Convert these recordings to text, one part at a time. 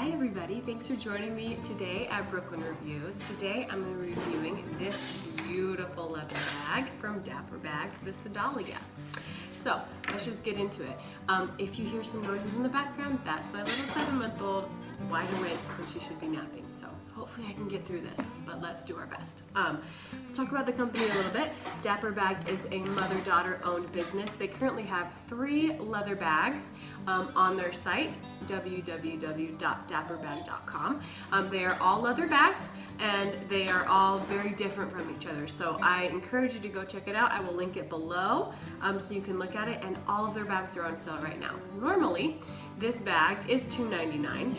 Hi everybody, thanks for joining me today at Brooklyn Reviews. Today I'm going to be reviewing this beautiful leather bag from Dapperbag, the Sedalia. So let's just get into it. If you hear some noises in the background, that's my little 7-month-old wide awake when she should be napping. So hopefully I can get through this, but let's do our best. Let's talk about the company a little bit. Dapperbag is a mother-daughter owned business. They currently have 3 leather bags on their site, www.dapperbag.com. They are all leather bags and they are all very different from each other. So I encourage you to go check it out. I will link it below so you can look at it, and all of their bags are on sale right now. Normally, this bag is $2.99,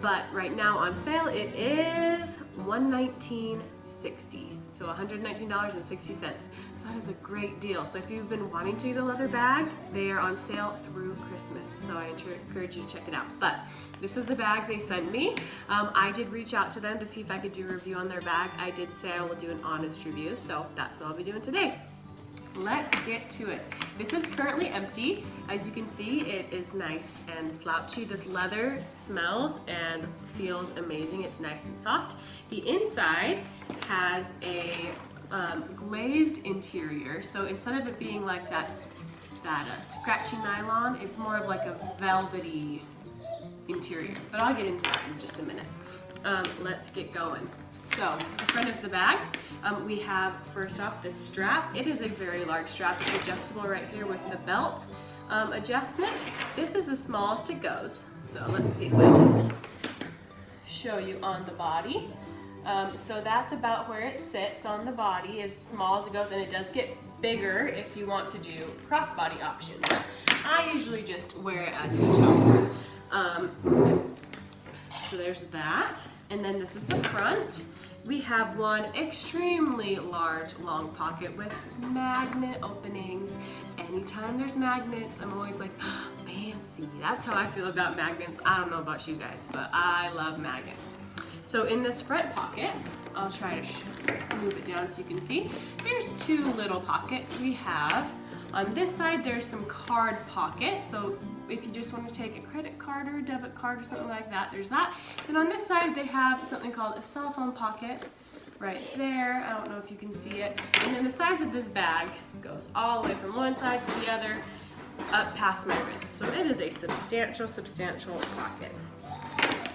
but right now on sale it is $119.60, so $119.60. So that is a great deal. So if you've been wanting to get a leather bag, they are on sale through Christmas, so I encourage you to check it out. But this is the bag they sent me. I did reach out to them to see if I could do a review on their bag. I did say I will do an honest review, so that's what I'll be doing today. Let's get to it. This is currently empty. As you can see, it is nice and slouchy. This leather smells and feels amazing. It's nice and soft. The inside has a glazed interior. So instead of it being like that scratchy nylon, it's more of like a velvety interior. But I'll get into that in just a minute. Let's get going. So, the front of the bag, we have first off this strap. It is a very large strap. It's adjustable right here with the belt adjustment. This is the smallest it goes. So let's see if I can show you on the body. So that's about where it sits on the body, as small as it goes, and it does get bigger if you want to do crossbody option. But I usually just wear it as the tote. So there's that. And then this is the front. We have one extremely large long pocket with magnet openings. Anytime there's magnets, I'm always like, oh, fancy. That's how I feel about magnets. I don't know about you guys, but I love magnets. So in this front pocket, I'll try to move it down so you can see. There's 2 little pockets. We have, on this side, there's some card pockets. So if you just want to take a credit card or a debit card or something like that, there's that. And on this side, they have something called a cell phone pocket right there. I don't know if you can see it. And then the size of this bag goes all the way from one side to the other, up past my wrist. So it is a substantial pocket.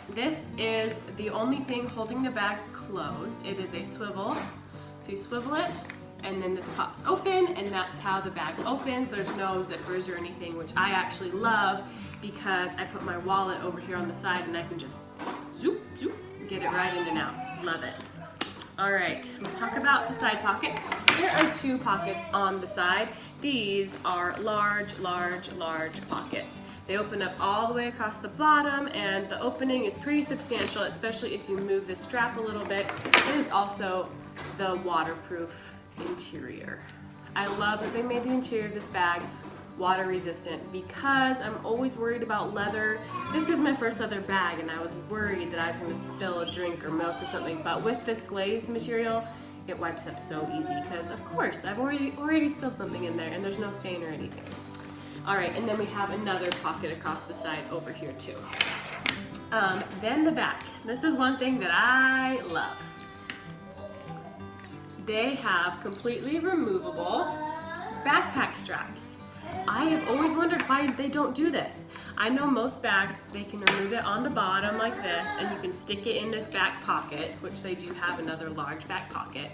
This is the only thing holding the bag closed. It is a swivel. So you swivel it, and then this pops open, and that's how the bag opens. There's no zippers or anything, which I actually love because I put my wallet over here on the side and I can just zoop, zoop, get it right in and out. Love it. All right, let's talk about the side pockets. There are 2 pockets on the side. These are large pockets. They open up all the way across the bottom, and the opening is pretty substantial, especially if you move the strap a little bit. It is also the waterproof interior. I love that they made the interior of this bag water resistant because I'm always worried about leather. This is my first leather bag and I was worried that I was going to spill a drink or milk or something, but with this glazed material, it wipes up so easy because of course I've already spilled something in there and there's no stain or anything. All right, and then we have another pocket across the side over here too. Then the back. This is one thing that I love. They have completely removable backpack straps. I have always wondered why they don't do this. I know most bags, they can remove it on the bottom like this, and you can stick it in this back pocket, which they do have another large back pocket.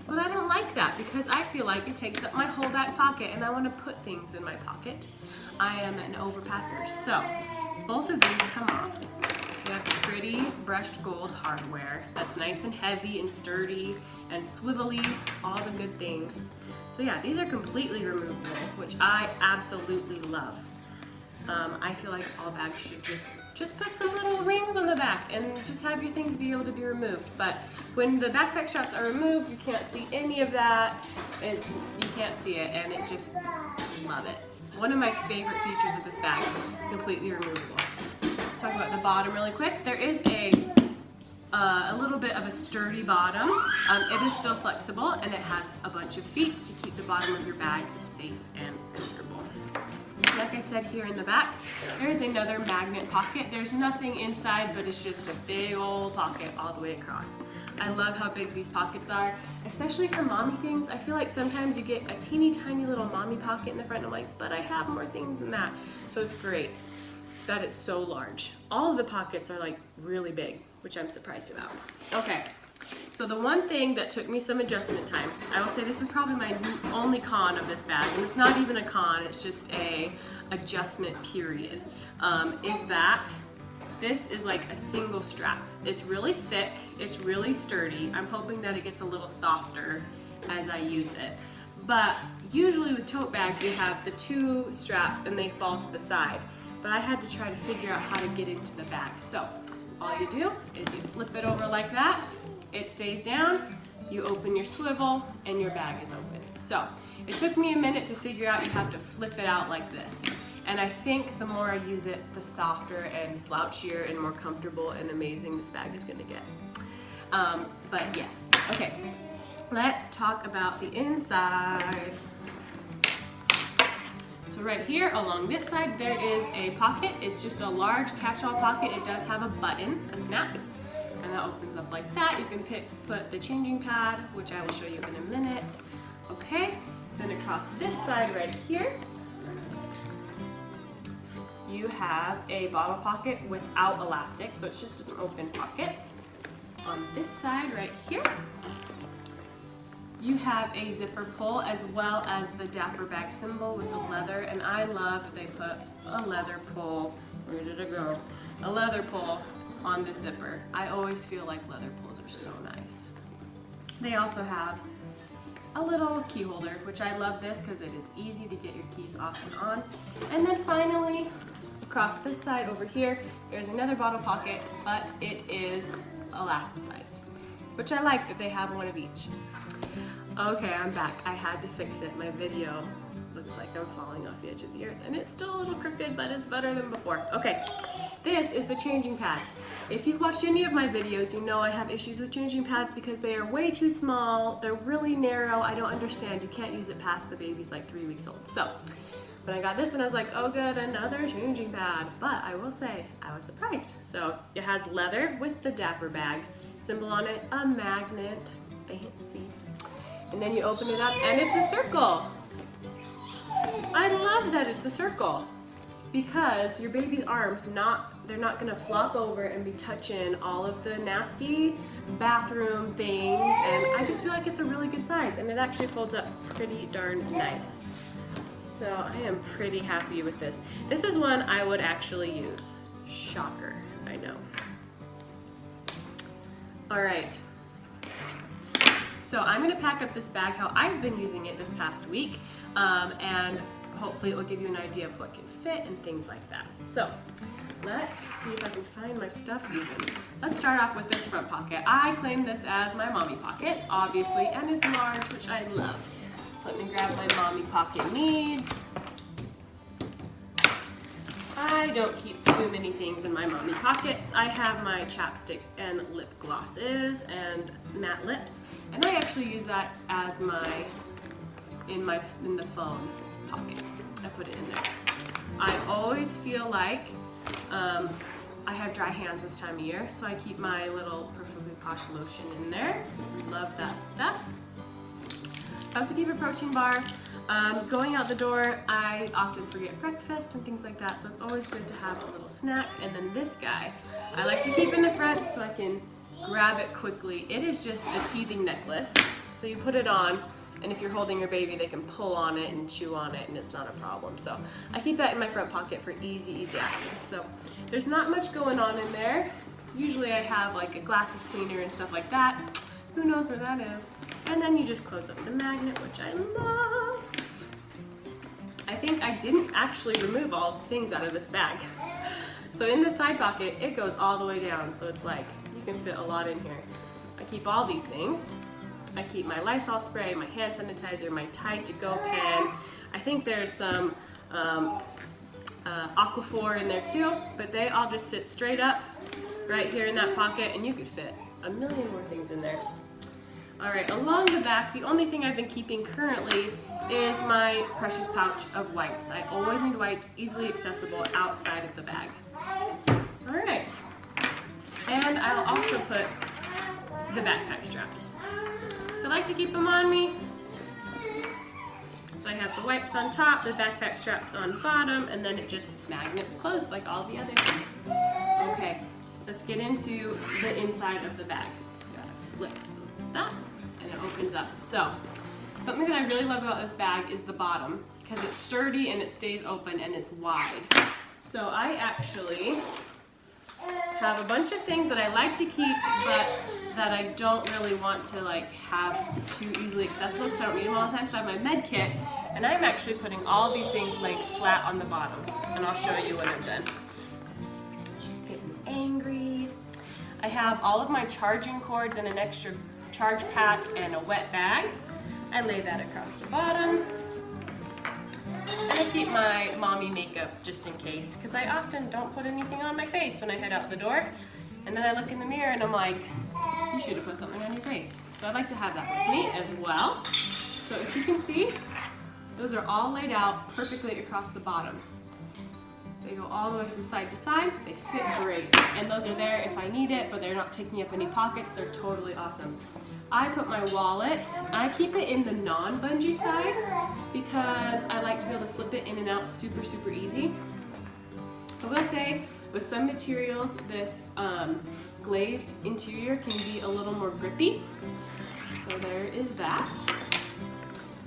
But I don't like that because I feel like it takes up my whole back pocket and I want to put things in my pocket. I am an overpacker. So both of these come off. You have the pretty brushed gold hardware that's nice and heavy and sturdy and swivelly, all the good things. So yeah, these are completely removable, which I absolutely love. I feel like all bags should just put some little rings on the back and just have your things be able to be removed. But when the backpack straps are removed, you can't see any of that. You can't see it, and it just, love it. One of my favorite features of this bag, completely removable. Let's talk about the bottom really quick. There is a little bit of a sturdy bottom. It is still flexible, and it has a bunch of feet to keep the bottom of your bag safe and comfortable. Like I said, here in the back, there's another magnet pocket. There's nothing inside, but it's just a big old pocket all the way across. I love how big these pockets are, especially for mommy things. I feel like sometimes you get a teeny tiny little mommy pocket in the front. I'm like, but I have more things than that. So it's great that it's so large. All of the pockets are like really big, which I'm surprised about. Okay, so the one thing that took me some adjustment time, I will say this is probably my only con of this bag, and it's not even a con, it's just a adjustment period, is that this is like a single strap. It's really thick, it's really sturdy. I'm hoping that it gets a little softer as I use it. But usually with tote bags, you have the two straps and they fall to the side. But I had to try to figure out how to get into the bag. So all you do is you flip it over like that, it stays down, you open your swivel, and your bag is open. So it took me a minute to figure out you have to flip it out like this. And I think the more I use it, the softer and slouchier and more comfortable and amazing this bag is gonna get. But yes, okay, let's talk about the inside. So right here along this side, there is a pocket. It's just a large catch-all pocket. It does have a button, a snap, and that opens up like that. You can put the changing pad, which I will show you in a minute. Okay, then across this side right here, you have a bottle pocket without elastic, so it's just an open pocket. On this side right here, you have a zipper pull as well as the Dapperbag symbol with the leather, and I love that they put a leather pull, where did it go? A leather pull on the zipper. I always feel like leather pulls are so nice. They also have a little key holder, which I love this because it is easy to get your keys off and on. And then finally, across this side over here, there's another bottle pocket, but it is elasticized, which I like that they have one of each. Okay, I'm back. I had to fix it. My video looks like I'm falling off the edge of the earth, and it's still a little crooked, but it's better than before. Okay, this is the changing pad. If you've watched any of my videos, you know I have issues with changing pads because they are way too small. They're really narrow. I don't understand. You can't use it past the baby's like 3 weeks old. So when I got this one, I was like, oh good, another changing pad. But I will say, I was surprised. So it has leather with the Dapperbag symbol on it, a magnet, fancy. And then you open it up and it's a circle. I love that it's a circle because your baby's arms, they're not gonna flop over and be touching all of the nasty bathroom things, and I just feel like it's a really good size, and it actually folds up pretty darn nice. So I am pretty happy with this. This is one I would actually use. Shocker, I know. All right. So I'm gonna pack up this bag how I've been using it this past week, and hopefully it will give you an idea of what can fit and things like that. So let's see if I can find my stuff even. Let's start off with this front pocket. I claim this as my mommy pocket, obviously, and it's large, which I love. So let me grab my mommy pocket needs. I don't keep too many things in my mommy pockets. I have my chapsticks and lip glosses and matte lips, and I actually use that as in the phone pocket. I put it in there. I always feel like I have dry hands this time of year, so I keep my little Perfectly Posh lotion in there. Love that stuff. I also keep a protein bar. Going out the door, I often forget breakfast and things like that, so it's always good to have a little snack. And then this guy, I like to keep in the front so I can grab it quickly. It is just a teething necklace, so you put it on, and if you're holding your baby, they can pull on it and chew on it, and it's not a problem. So I keep that in my front pocket for easy access. So there's not much going on in there. Usually I have like a glasses cleaner and stuff like that. Who knows where that is? And then you just close up the magnet, which I love. I think I didn't actually remove all the things out of this bag. So in the side pocket, it goes all the way down. So it's like, you can fit a lot in here. I keep all these things. I keep my Lysol spray, my hand sanitizer, my Tide to Go pen. I think there's some Aquaphor in there too, but they all just sit straight up right here in that pocket, and you could fit a million more things in there. All right, along the back, the only thing I've been keeping currently is my precious pouch of wipes. I always need wipes easily accessible outside of the bag. All right, and I'll also put the backpack straps. So I like to keep them on me. So I have the wipes on top, the backpack straps on bottom, and then it just magnets closed like all the other things. Okay, let's get into the inside of the bag. You gotta flip that, and it opens up. So, something that I really love about this bag is the bottom, because it's sturdy and it stays open and it's wide. So I actually have a bunch of things that I like to keep, but that I don't really want to like have too easily accessible because I don't need them all the time. So I have my med kit, and I'm actually putting all of these things laid flat on the bottom, and I'll show you when I'm done. She's getting angry. I have all of my charging cords and an extra charge pack and a wet bag. I lay that across the bottom. And I keep my mommy makeup just in case, because I often don't put anything on my face when I head out the door. And then I look in the mirror and I'm like, you should have put something on your face. So I like to have that with me as well. So if you can see, those are all laid out perfectly across the bottom. They go all the way from side to side. They fit great. And those are there if I need it, but they're not taking up any pockets. They're totally awesome. I put my wallet, I keep it in the non-bungee side because I like to be able to slip it in and out super, super easy. I will say, with some materials, this glazed interior can be a little more grippy. So there is that.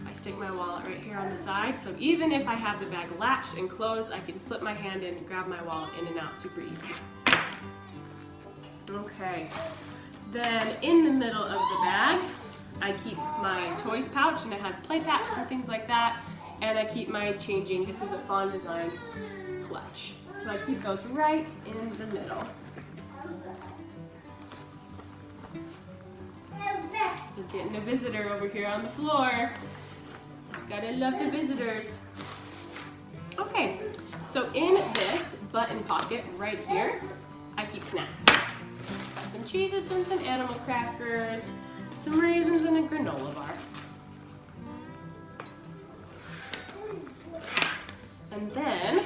I stick my wallet right here on the side, so even if I have the bag latched and closed, I can slip my hand in and grab my wallet in and out super easy. Okay. Then in the middle of the bag, I keep my toys pouch, and it has play packs and things like that. And I keep my changing, this is a Fawn Design clutch. So I keep those right in the middle. We're getting a visitor over here on the floor. Gotta love the visitors. Okay, so in this button pocket right here, I keep snacks. Got some Cheez-Its and some animal crackers, some raisins and a granola bar. And then,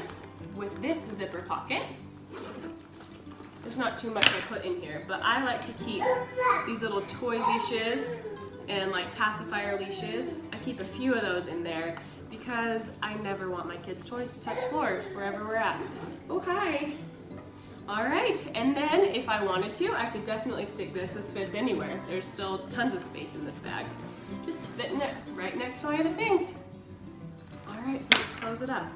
with this zipper pocket, there's not too much I put in here, but I like to keep these little toy leashes and like pacifier leashes. I keep a few of those in there because I never want my kids' toys to touch floor wherever we're at. Oh, hi. All right, and then if I wanted to, I could definitely stick this. This fits anywhere. There's still tons of space in this bag. Just fitting it right next to my other things. All right, so let's close it up.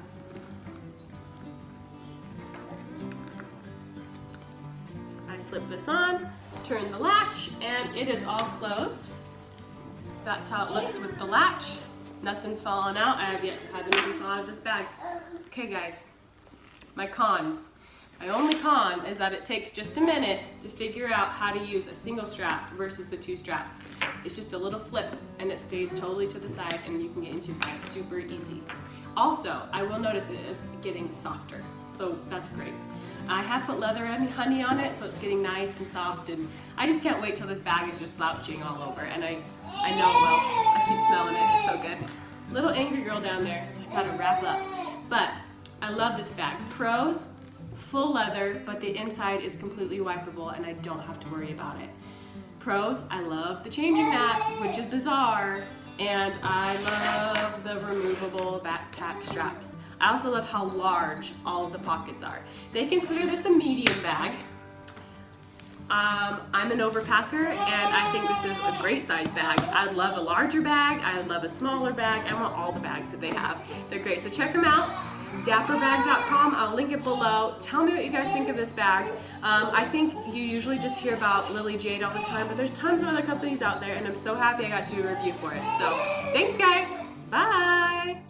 I slip this on, turn the latch, and it is all closed. That's how it looks with the latch. Nothing's fallen out. I have yet to have anything fall out of this bag. Okay, guys, my cons. My only con is that it takes just a minute to figure out how to use a single strap versus the two straps. It's just a little flip and it stays totally to the side and you can get into your bag super easy. Also, I will notice it is getting softer, so that's great. I have put leather and honey on it, so it's getting nice and soft, and I just can't wait till this bag is just slouching all over, and I know it will. I keep smelling it, it's so good. Little angry girl down there, so I gotta wrap up. But I love this bag. Pros, full leather, but the inside is completely wipeable and I don't have to worry about it. Pros, I love the changing mat, which is bizarre, and I love the removable backpack straps. I also love how large all of the pockets are. They consider this a medium bag. I'm an overpacker, and I think this is a great size bag. I'd love a larger bag, I'd love a smaller bag, I want all the bags that they have. They're great, so check them out. Dapperbag.com, I'll link it below. Tell me what you guys think of this bag. I think you usually just hear about Lily Jade all the time, but there's tons of other companies out there, and I'm so happy I got to do a review for it. So, thanks guys, bye!